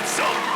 get some!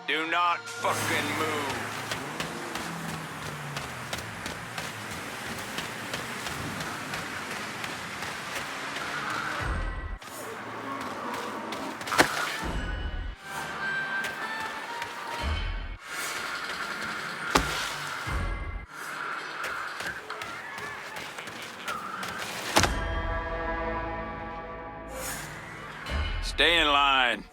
Do not fucking move. Stay in line.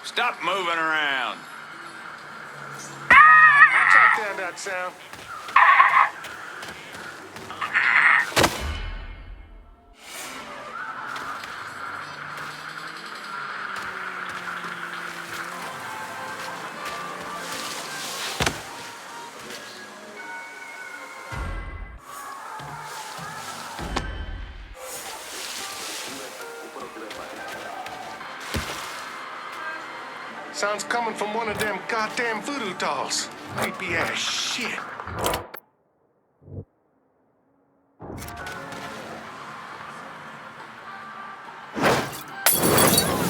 Stop moving around. I'll track down that sound. Sounds coming from one of them goddamn voodoo dolls. Creepy ass shit.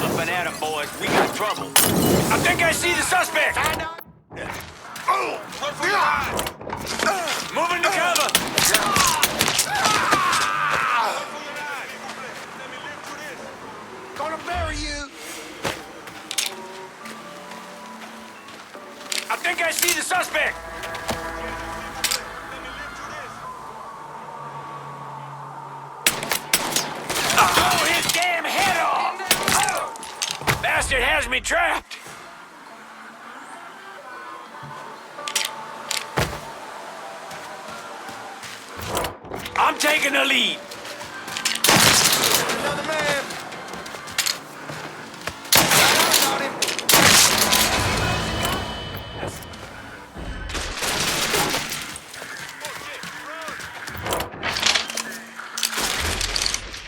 Up and at 'em, boys. We got trouble. I think I see the suspect. Oh! Moving to cover. Gonna bury you. I think I see the suspect. Blow his damn head off! Bastard has me trapped. I'm taking the lead. Another man. Got him.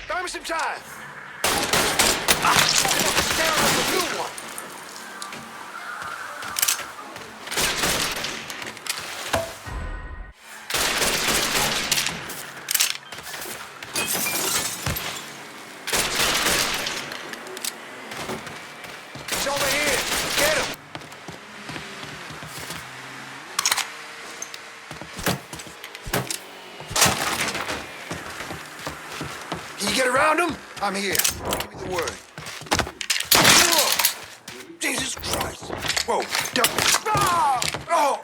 Buy me some time. Staring at the new one. around him? I'm here. Give me the word. Whoa. Jesus Christ. Whoa. Oh.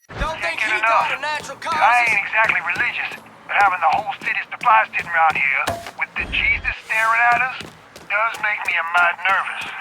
Don't think he Thinking died of enough. natural I causes. ain't exactly religious, but having the whole city supply sitting around here with the Jesus staring at us does make me a mite nervous.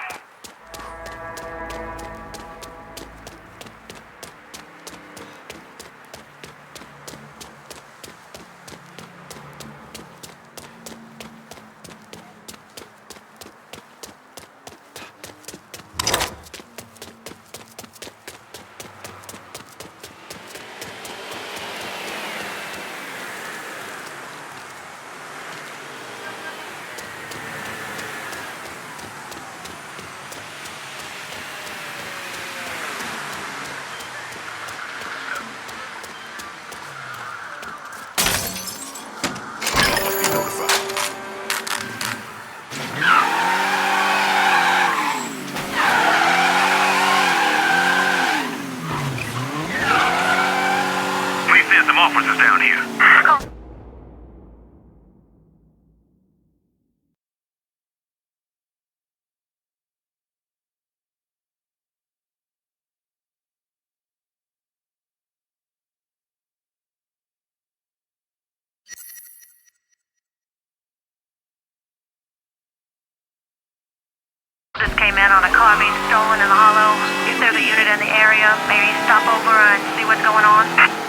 There's some officers down here. Just came in on a car being stolen in the hollow. If there's a unit in the area, maybe stop over and see what's going on.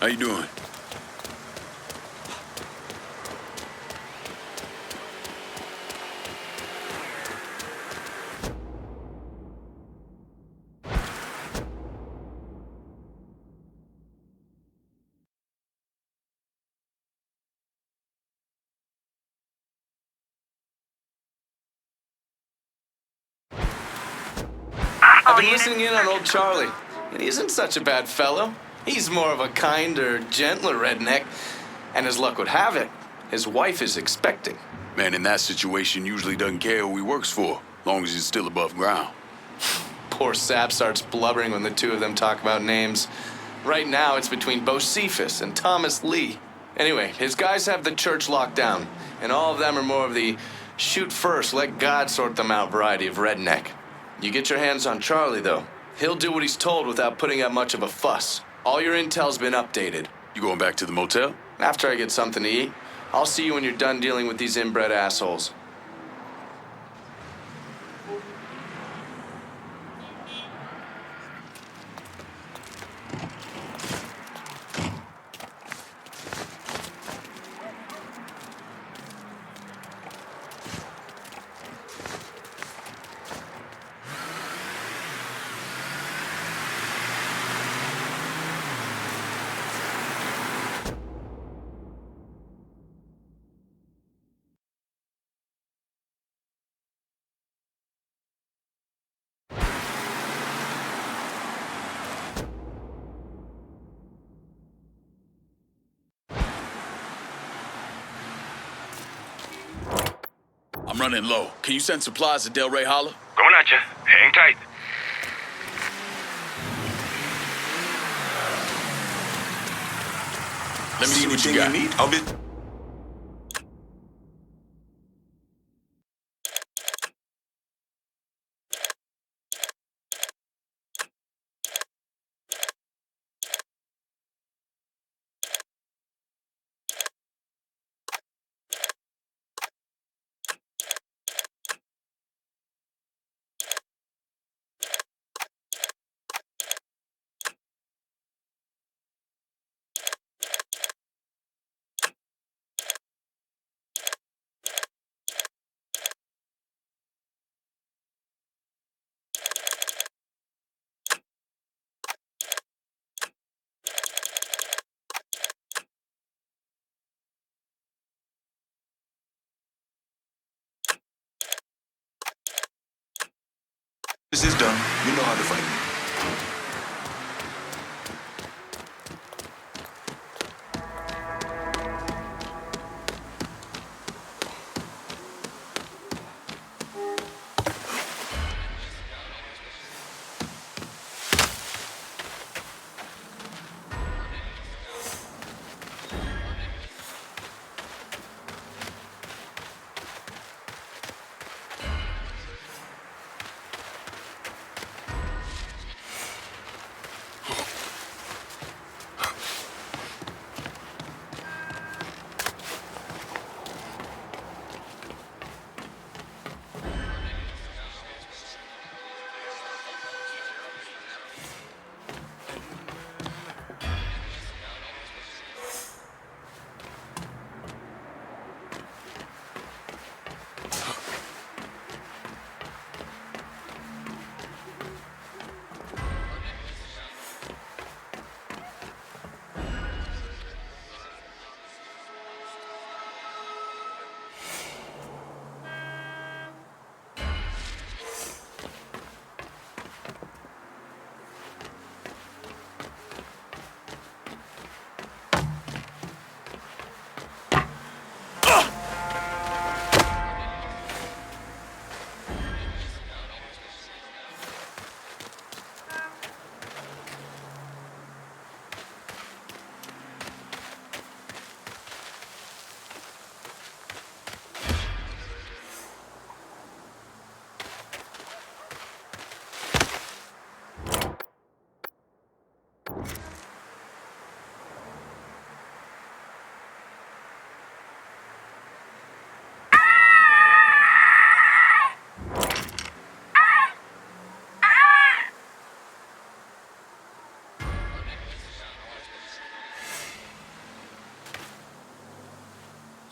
How you doing? I've been listening in on old Charlie, and he isn't such a bad fellow. He's more of a kinder, gentler redneck, and as luck would have it, his wife is expecting. Man in that situation usually doesn't care who he works for, long as he's still above ground. Poor Sap starts blubbering when the two of them talk about names. Right now, it's between Bocephus and Thomas Lee. Anyway, his guys have the church locked down, and all of them are more of the shoot first, let God sort them out variety of redneck. You get your hands on Charlie, though. He'll do what he's told without putting up much of a fuss. All your intel's been updated. You going back to the motel? After I get something to eat, I'll see you when you're done dealing with these inbred assholes. I'm running low. Can you send supplies to Del Rey Holler? Going at you. Hang tight. Let me see what you anything got. you need? I'll be... This is done. You know how to find me.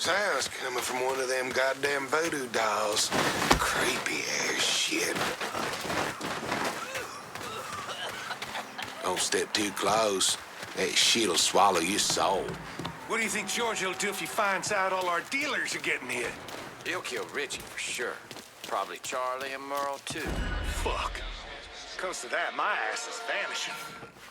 Sounds coming from one of them goddamn voodoo dolls. Creepy ass shit. Don't step too close. That shit'll swallow your soul. What do you think George will do if he finds out all our dealers are getting hit? He'll kill Richie for sure. Probably Charlie and Merle too. Fuck. Comes to that, my ass is vanishing.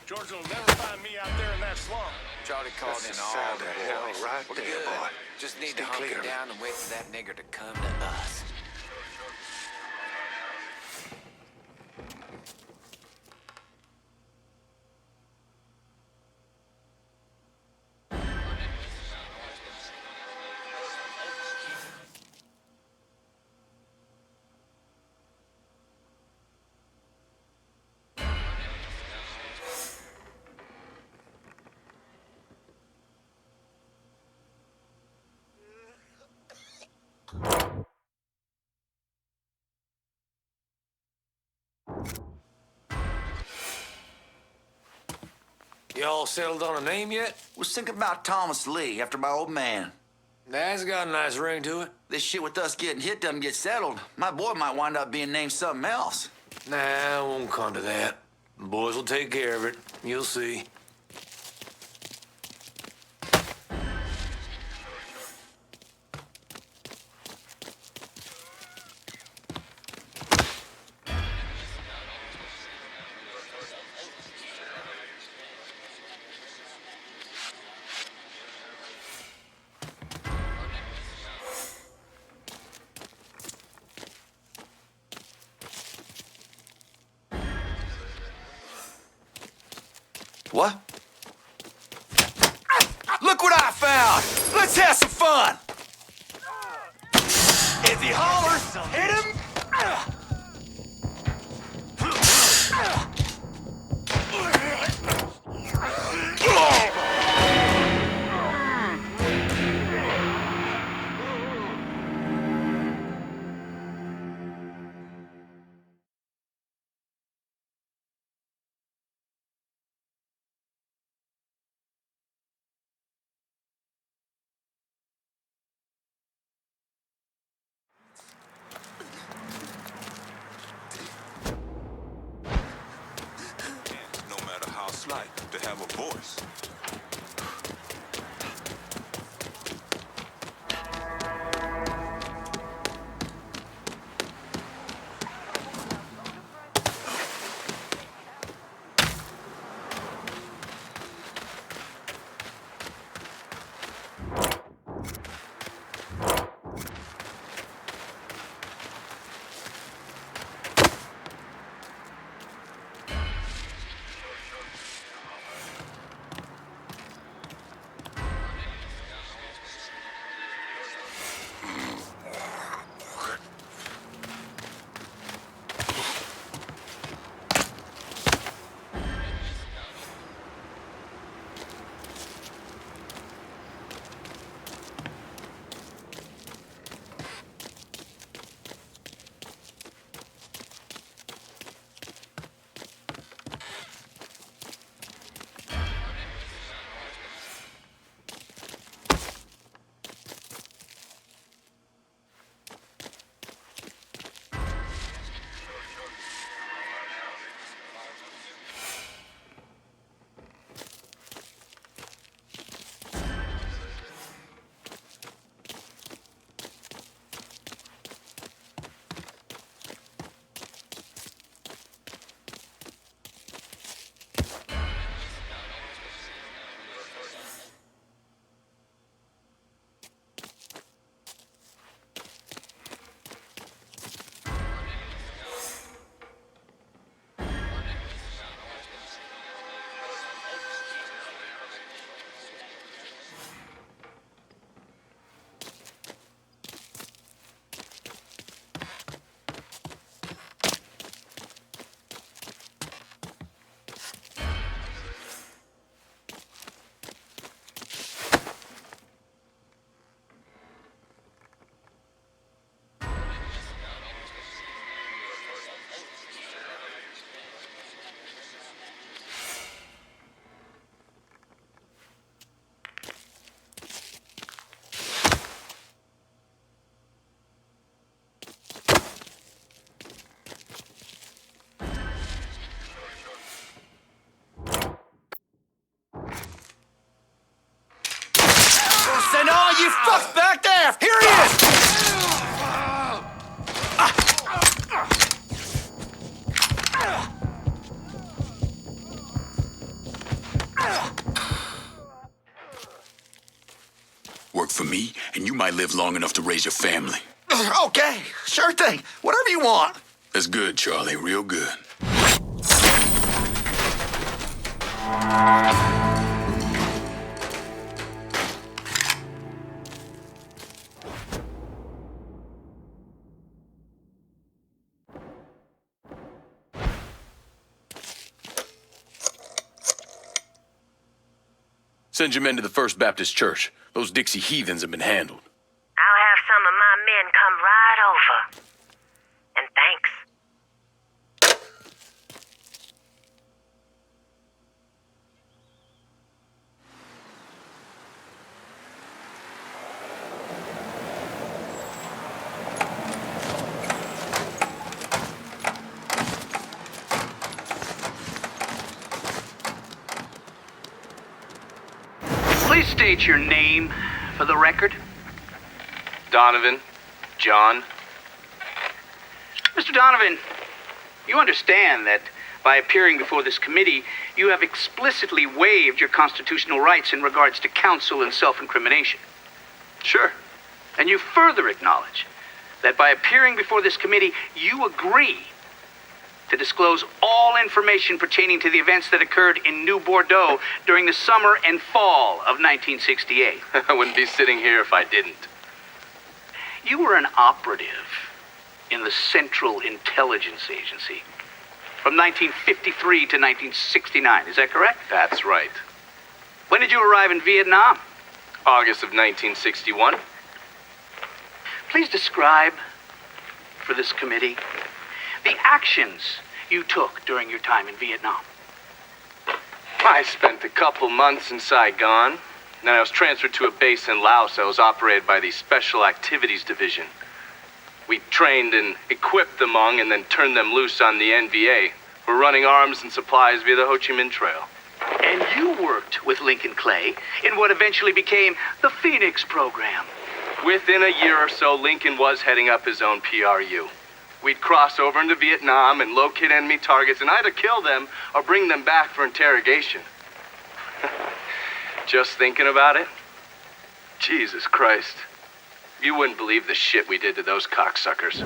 George will never find me out there in that swamp. Charlie called That's in the all sound the of hell boys. right We're there, good. boy. Just need Stay to hunker clear. down and wait for that nigger to come to us. Y'all settled on a name yet? Was thinking about Thomas Lee after my old man. That's got a nice ring to it. This shit with us getting hit doesn't get settled. My boy might wind up being named something else. Nah, it won't come to that. The boys will take care of it. You'll see. What? Look what found. Let's have some fun. If he hollers, hit him. No matter how slight, to have a voice. Send all you fucks back there! Here he is! Work for me, and you might live long enough to raise your family. Okay, sure thing. Whatever you want. That's good, Charlie. Real good. Send your men to the First Baptist Church. Those Dixie heathens have been handled. I'll have some of my men come right over. And thanks. Please state your name for the record. Donovan, John. Mr. Donovan, you understand that by appearing before this committee, you have explicitly waived your constitutional rights in regards to counsel and self-incrimination. Sure. And you further acknowledge that by appearing before this committee, you agree to disclose all information pertaining to the events that occurred in New Bordeaux during the summer and fall of 1968. I wouldn't be sitting here if I didn't. You were an operative in the Central Intelligence Agency from 1953 to 1969. Is that correct? That's right. When did you arrive in Vietnam? August of 1961. Please describe for this committee the actions you took during your time in Vietnam. I spent a couple months in Saigon. Then I was transferred to a base in Laos that was operated by the Special Activities Division. We trained and equipped the Hmong and then turned them loose on the NVA. We're running arms and supplies via the Ho Chi Minh Trail. And you worked with Lincoln Clay in what eventually became the Phoenix program. Within a year or so, Lincoln was heading up his own PRU. We'd cross over into Vietnam and locate enemy targets and either kill them or bring them back for interrogation. Just thinking about it? Jesus Christ. You wouldn't believe the shit we did to those cocksuckers.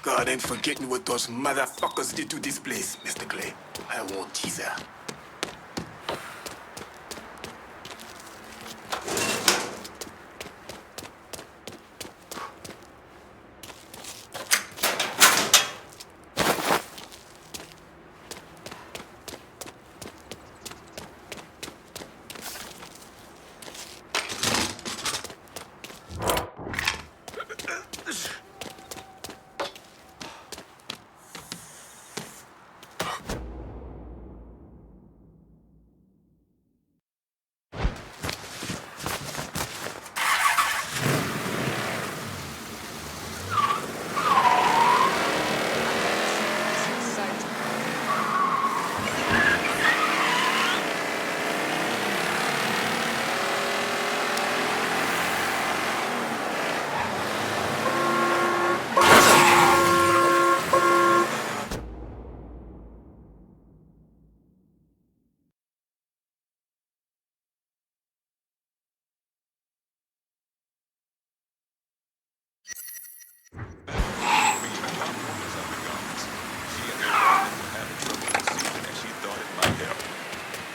God ain't forgetting what those motherfuckers did to this place, Mr. Clay. I won't tease her.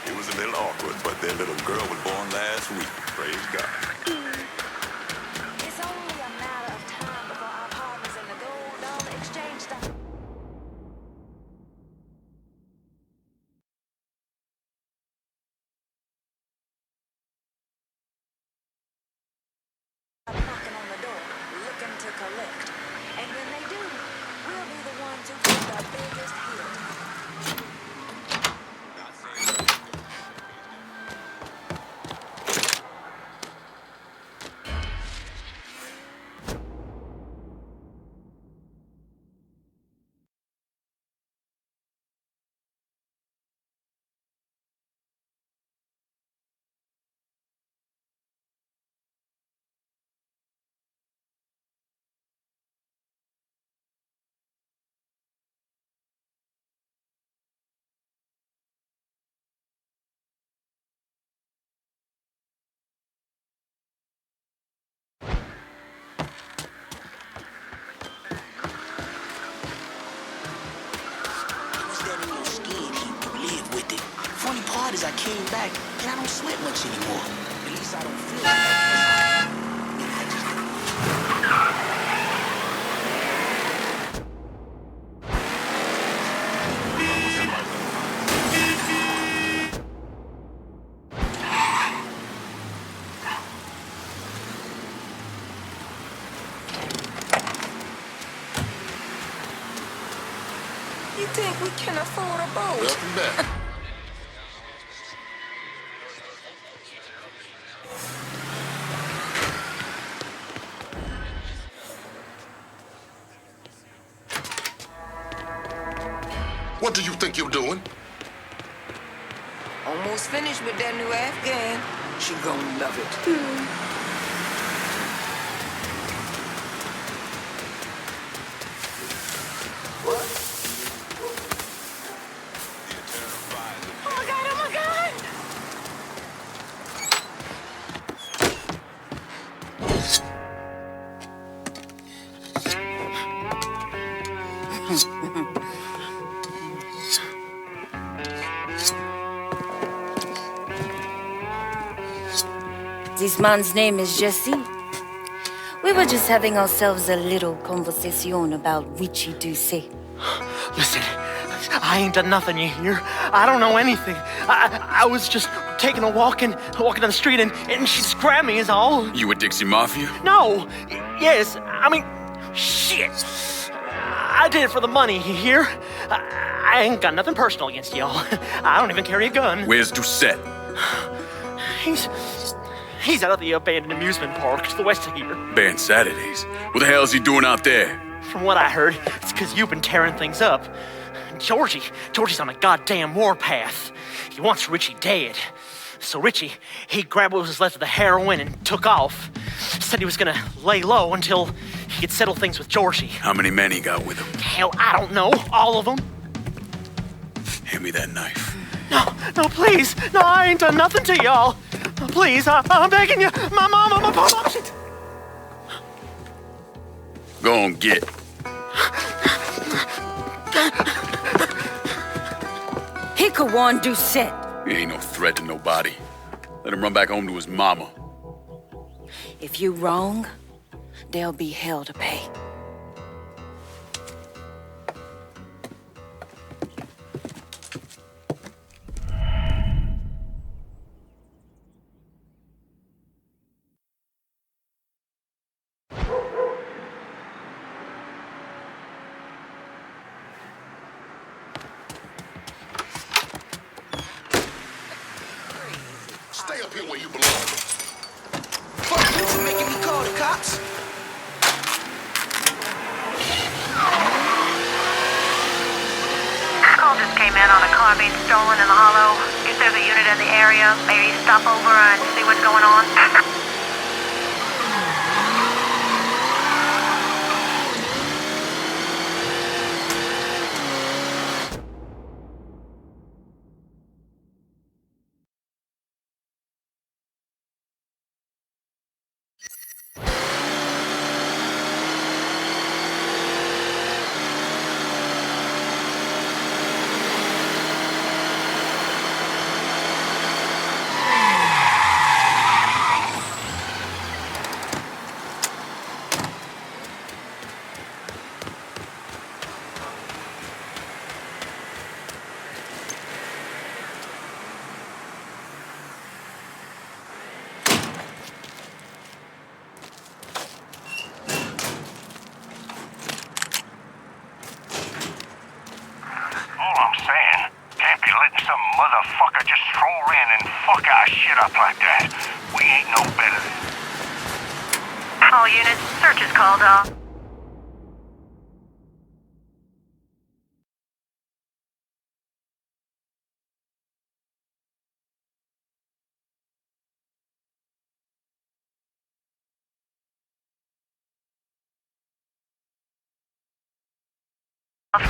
It was a little awkward, but their little girl was born last week. Praise God. It's only a matter of time before our partners in the gold dollar exchange stop. Knocking on the door, looking to collect. And when they do, we'll be the ones who get the biggest hit. Funny part is I came back and I don't sweat much anymore. At least I don't feel like I You think we can afford a boat? Welcome back. What do you think you're doing? Almost finished with that new Afghan. She gonna love it. What? Oh my God, oh my God! This man's name is Jesse. We were just having ourselves a little conversation about Richie Doucet. Listen, I ain't done nothing, you hear? I don't know anything. I was just taking a walking down the street and she just grabbed me is all. You a Dixie Mafia? No. Yes, I mean, shit. I did it for the money, you hear? I ain't got nothing personal against y'all. I don't even carry a gun. Where's Doucet? He's out at the abandoned amusement park to the west of here. Banned Saturdays. What the hell is he doing out there? From what I heard, it's because you've been tearing things up. Georgie's on a goddamn warpath. He wants Richie dead. So Richie, he grabbed what was left of the heroin and took off. Said he was gonna lay low until he could settle things with Georgie. How many men he got with him? Hell, I don't know. All of them. Hand me that knife. No, please. No, I ain't done nothing to y'all. Please, I'm begging you. My mom, shit. Go on, get. Hickawan Doucet. He ain't no threat to nobody. Let him run back home to his mama. If you wrong, there'll be hell to pay. Stay up here where you belong. Fuck you for making me call the cops. Call just came in on a car being stolen in the hollow. If there's a unit in the area, maybe stop over and see what's going on. All I'm saying, can't be letting some motherfucker just stroll in and fuck our shit up like that. We ain't no better. All units, search is called off.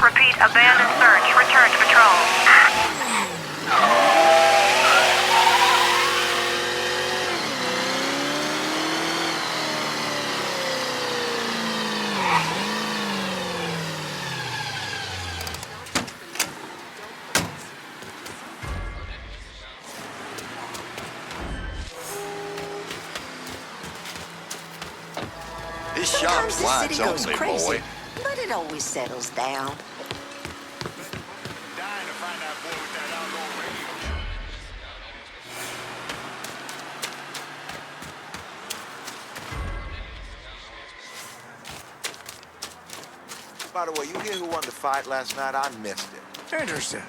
Repeat, abandoned search. Return to patrol. This Sometimes shop's the wide city goes only, crazy, boy. but it always settles down. Dying to find that boy with that outlaw radio. By the way, you hear who won the fight last night? I missed it. Interesting.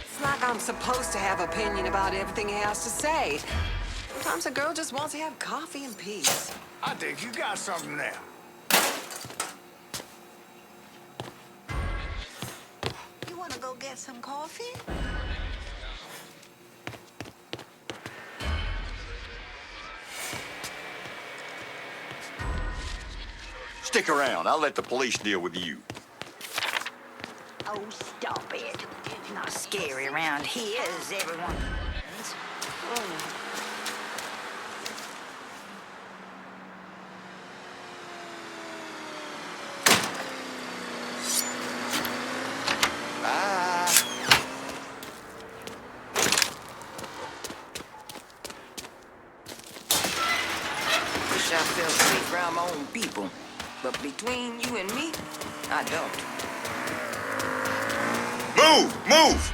It's like I'm supposed to have opinion about everything he has to say. Sometimes a girl just wants to have coffee in peace. I think you got something there. You want to go get some coffee? Stick around. I'll let the police deal with you. Oh, stop it. Not scary around here, is everyone? Wish I felt safe around my own people. But between you and me, I don't. Move! Move!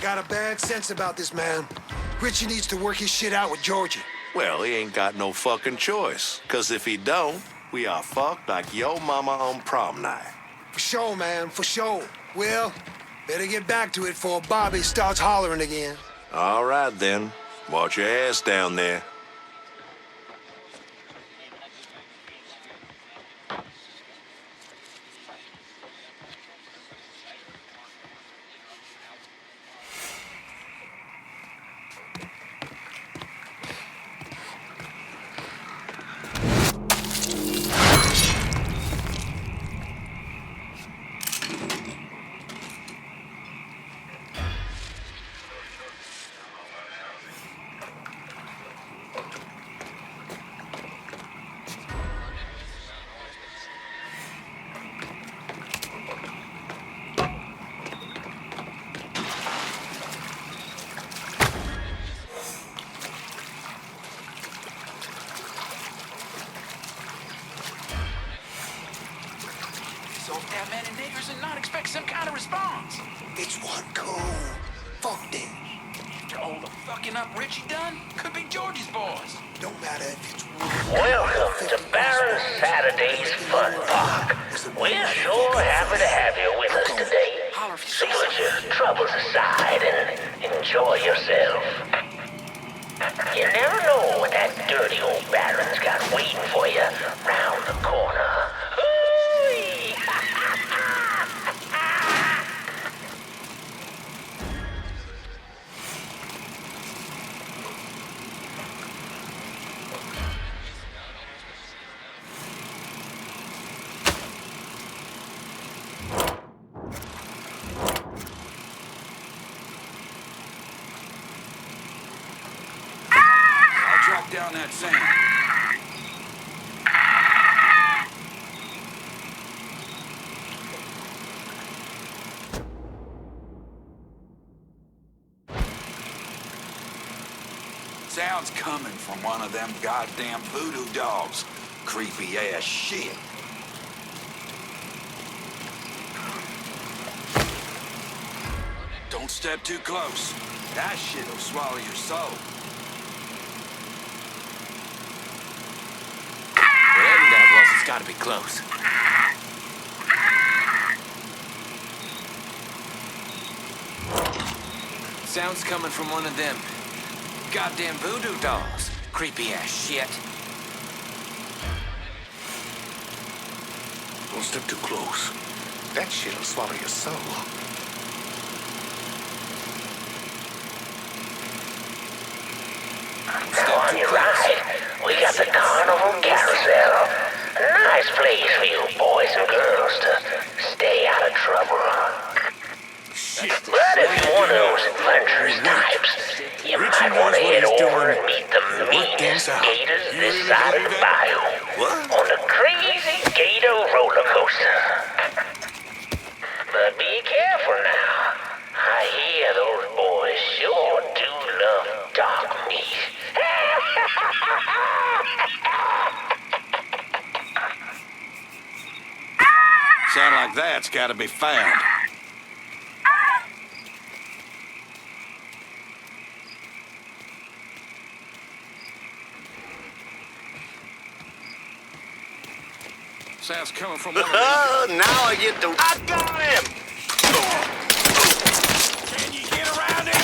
Got a bad sense about this, man. Richie needs to work his shit out with Georgie. Well, he ain't got no fucking choice. Cause if he don't, we are fucked like yo mama on prom night. For sure, man, for sure. Well, better get back to it before Bobby starts hollering again. All right, then. Watch your ass down there. That man and niggers and not expect some kind of response. It's one cool. Fuck them. After all the fucking up Richie done, could be Georgie's boys. Don't matter if it's Welcome to Baron Saturday's Fun Park. We're sure happy to have you with us today. So put your troubles aside and enjoy yourself. You never know what that dirty old Baron's got waiting for you round the corner. Track down that sand. Sounds coming from one of them goddamn voodoo dogs. Creepy ass shit. Don't step too close. That shit'll swallow your soul. Whatever that was, it's gotta be close. Sounds coming from one of them goddamn voodoo dolls. Creepy ass shit. Don't step too close. That shit'll swallow your soul. On your right, we got the Carnival Carousel. A nice place for you boys and girls to stay out of trouble. But if you're one of those adventurous types, You might want to head over and meet the meanest gators this side of the bayou. On the crazy gator roller coaster. But be careful now. I hear those boys sure do love dark meat. Sound like that's gotta be found. Sounds coming from one of Oh, now I get to... I got him! Can you get around him?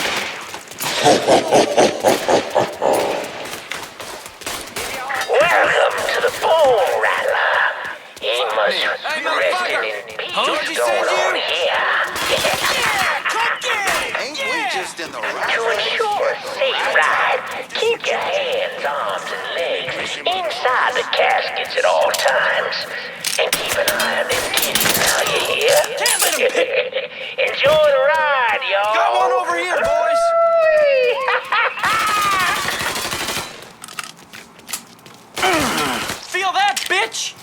Welcome to the Bull Rattler. You must rest in peace going on here. Ain't we just in the right To ensure a safe ride, keep your hands, arms, and legs inside the caskets at all times. And keep an eye on them kitties now, you hear? Enjoy the ride, y'all. Come on over here, boys. Feel that, bitch?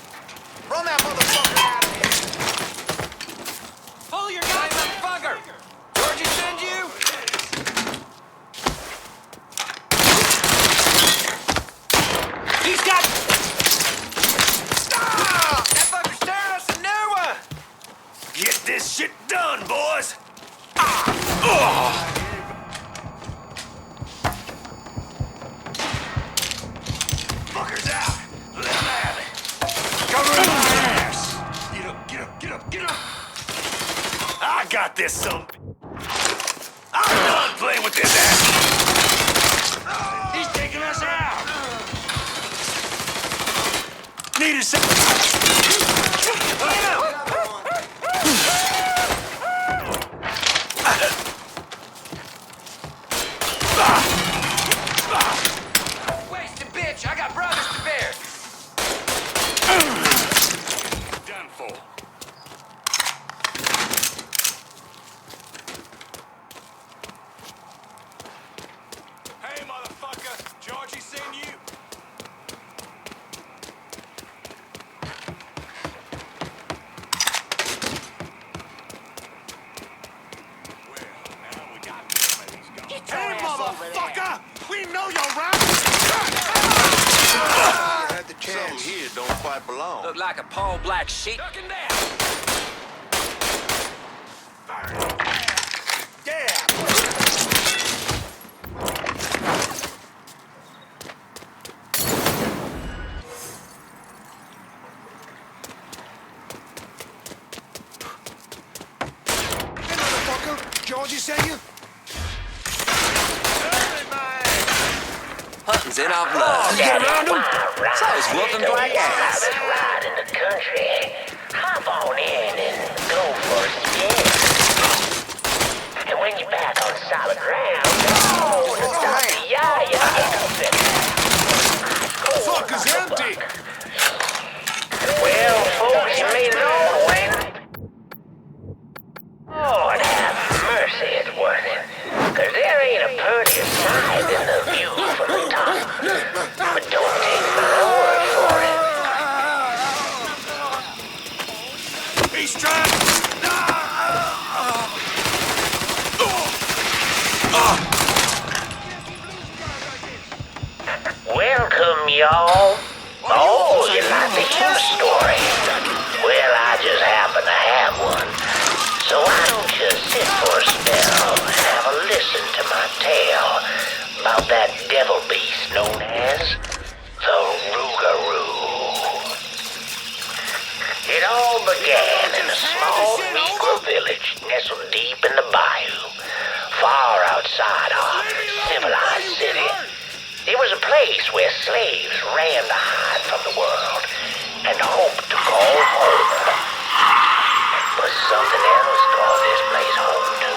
Run that motherfucker out of here! Pull your gun, motherfucker! Georgie send you? He's got... Stop! That fucker's tearing us a new one! Get this shit done, boys! Fucker's out! Let him have it! Cover my ass! Get up, get up, get up, get up! I got this, son! I'm done playing with this ass! He's taking us out! Need a second! Wasted bitch, I got brothers to bear. Done for. Hey, motherfucker! Georgie seen you? Hey, motherfucker! We know you're right! Had the chance. Something here don't quite belong. Look like a Paul Black sheep. Ducking down. Hey, motherfucker! Georgie sent you? Hunting's in our blood. You get around him? So is whooping black ass. Ride in the country. Hop on in and go for a spin. And when you're back on solid ground, The fuck is empty! Well, folks, you made it all the way. Lord have mercy, it wasn't. 'Cause there ain't a prettier sight than the view from the top. But don't take my word for it. He's trying. Welcome, y'all. Oh, you like to hear a story? Well, I just happen to have one. So why don't you sit for a spell and have a listen to my tale about that devil beast known as the Rougarou. It all began in a small Negro village nestled deep in the bayou, far outside our civilized city. It was a place where slaves ran to hide from the world and hoped to call home. But something else called this place home too.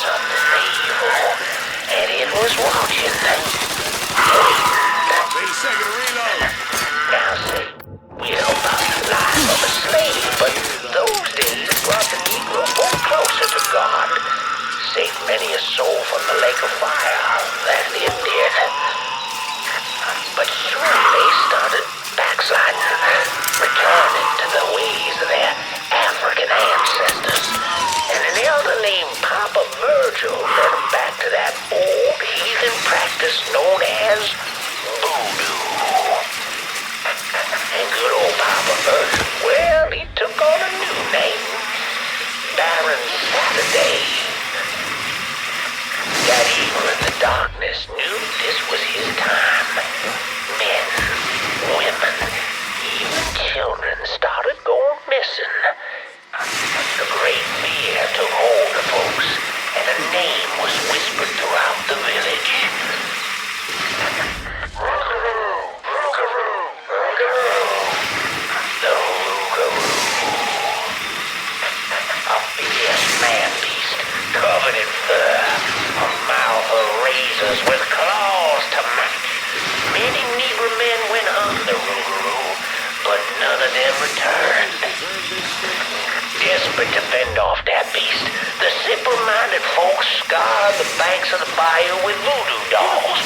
Something evil. And it was watching them. Wait a second, reload. Now see, we don't know the life of a slave, but those days brought the Negro more closer to God. Saved many a soul from the lake of fire. That it did. But soon they started backsliding, returning to the ways of their African ancestors. And an elder named Papa Virgil led them back to that old heathen practice known as voodoo. And good old Papa Virgil, well, he took on a new name, Baron Saturday. That evil in the darkness knew this was his time. Men, women, even children started going missing. A great fear took hold of folks, and a name was whispered throughout the village. Rougarou, Rougarou, Rougarou. The Rougarou. A fierce man-beast covered in fur, a mouth of razors with claws to match. Many Negro men went on the Rougarou, but none of them returned. Desperate to fend off that beast, the simple-minded folks scoured the banks of the bayou with voodoo dolls.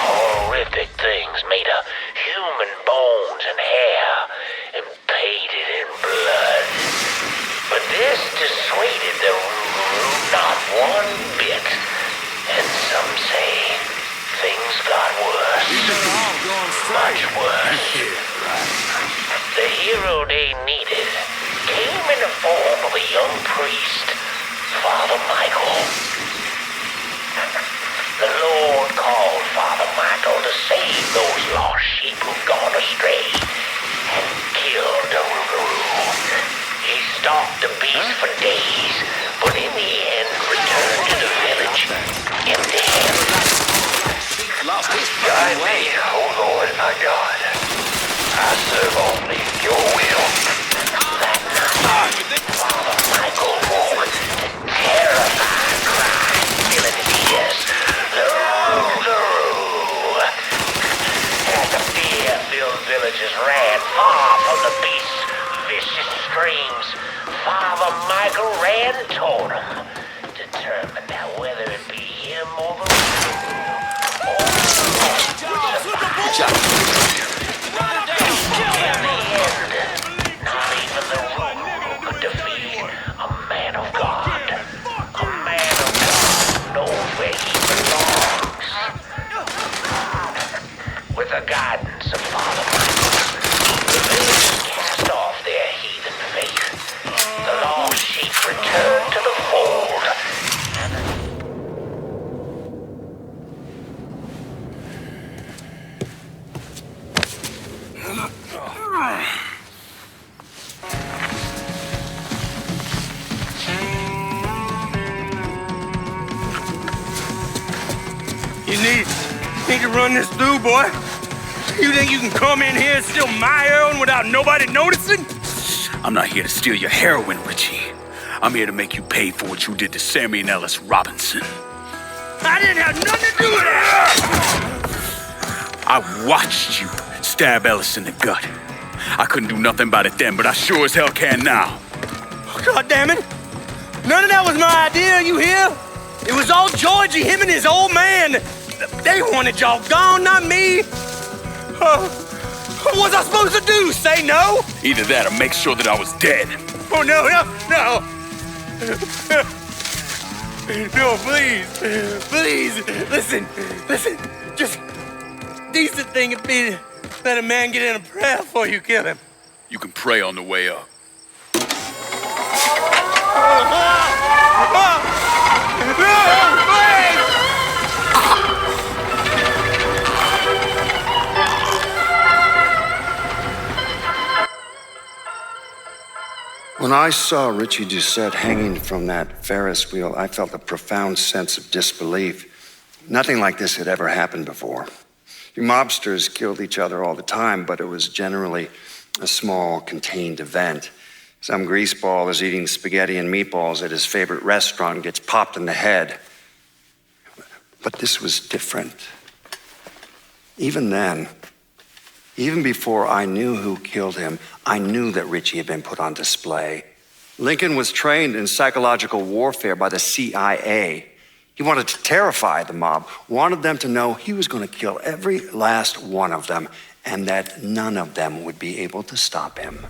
Horrific things made of human bones and hair and painted in blood. But this dissuaded the Rougarou not one bit. And some say things got worse. Much worse. The hero they needed came in the form of a young priest, Father Michael. The Lord called Father Michael to save those lost sheep who'd gone astray and killed the Rougarou. He stalked the beast for days, but in the end returned to the village empty-handed. Guide me, O Lord my God. I serve only your will. That night, Father Michael woke to terrified cries filling his ears. The Rougarou. As the fear-filled villagers ran far from the beast's vicious screams, Father Michael ran toward him, determined that whether it be him or the Rougarou, or Watch out. in the end, not even the Rougarou could defeat a man of God. A man of God knows where he belongs. With the guidance of Father Michael, the villagers cast off their heathen faith. The lost sheep returned to the fold. You need to run this through, boy. You think you can come in here and steal my heroin without nobody noticing? I'm not here to steal your heroin, Richie. I'm here to make you pay for what you did to Sammy and Ellis Robinson. I didn't have nothing to do with that! I watched you stab Ellis in the gut. I couldn't do nothing about it then, but I sure as hell can now. Oh, God damn it! None of that was my idea, you hear? It was all Georgie, him and his old man. They wanted y'all gone, not me. What was I supposed to do? Say no? Either that or make sure that I was dead. Oh, no. No, please, listen. Just decent thing would be to let a man get in a prayer before you kill him. You can pray on the way up. When I saw Richie Doucette hanging from that Ferris wheel, I felt a profound sense of disbelief. Nothing like this had ever happened before. You mobsters killed each other all the time, but it was generally a small, contained event. Some greaseball is eating spaghetti and meatballs at his favorite restaurant and gets popped in the head. But this was different. Even then, even before I knew who killed him, I knew that Richie had been put on display. Lincoln was trained in psychological warfare by the CIA. He wanted to terrify the mob, wanted them to know he was going to kill every last one of them, and that none of them would be able to stop him.